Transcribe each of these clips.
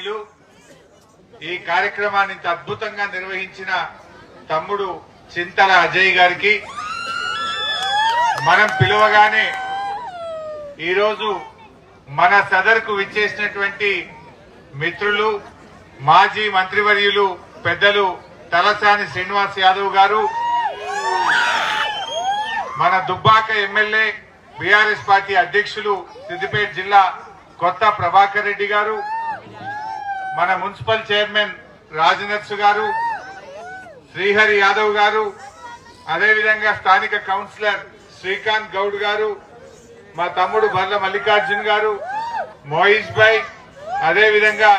గౌరవనీయులు ఈ కార్యక్రమాన్ని ఇంత అద్భుతంగా నిర్వహించిన తమ్ముడు చింతల అజయ్ గారికి మనం పిలువగానే ఈరోజు మన సదర్కు విచ్చేసినటువంటి మిత్రులు మాజీ మంత్రివర్యులు పెద్దలు తలసాని శ్రీనివాస్ యాదవ్ గారు, మన దుబ్బాక ఎమ్మెల్యే బీఆర్ఎస్ పార్టీ అధ్యక్షులు సిద్దిపేట జిల్లా కొత్త ప్రభాకర్ రెడ్డి గారు, మన మున్సిపల్ చైర్మన్ రాజనర్సు గారు, శ్రీహరి యాదవ్ గారు, అదేవిధంగా స్థానిక కౌన్సిలర్ శ్రీకాంత్ గౌడ్ గారు, మా తమ్ముడు బర్ల మల్లికార్జున్ గారు, మోయిష్ భాయ్, అదేవిధంగా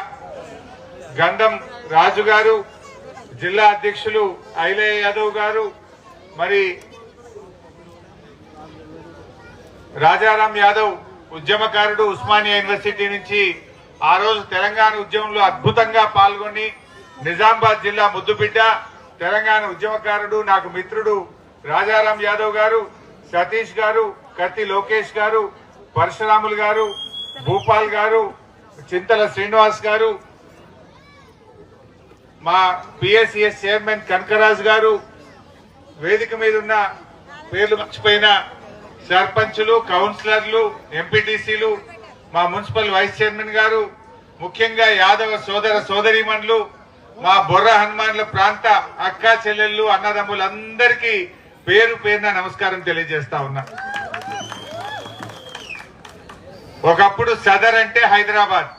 గంధం రాజు గారు, జిల్లా అధ్యక్షులు ఐలయ్య యాదవ్ గారు, మరి రాజారాం యాదవ్ ఉద్యమకారుడు ఉస్మానియా యూనివర్సిటీ నుంచి ఆ రోజు తెలంగాణ ఉద్యమంలో అద్భుతంగా పాల్గొని నిజామాబాద్ జిల్లా ముద్దుబిడ్డ తెలంగాణ ఉద్యమకారుడు నాకు మిత్రుడు రాజారాం యాదవ్ గారు, సతీష్ గారు, కత్తి లోకేష్ గారు, పరశురాములు గారు, భూపాల్ గారు, చింతల శ్రీనివాస్ గారు, మా పిఎస్సిఎస్ చైర్మన్ కనకరాజ్ గారు, వేదిక మీద ఉన్న పేర్లు మర్చిపోయిన సర్పంచులు, కౌన్సిలర్లు, ఎంపీటీసీలు, మా మున్సిపల్ వైస్ చైర్మన్ గారు, ముఖ్యంగా యాదవ సోదర సోదరీమణులు, మా బొర్ర హనుమాన్ల ప్రాంత అక్కా చెల్లెళ్ళు, అన్నదమ్ములందరికీ పేరు పేరున నమస్కారం తెలియజేస్తా ఉన్నా. ఒకప్పుడు సదర్ అంటే హైదరాబాద్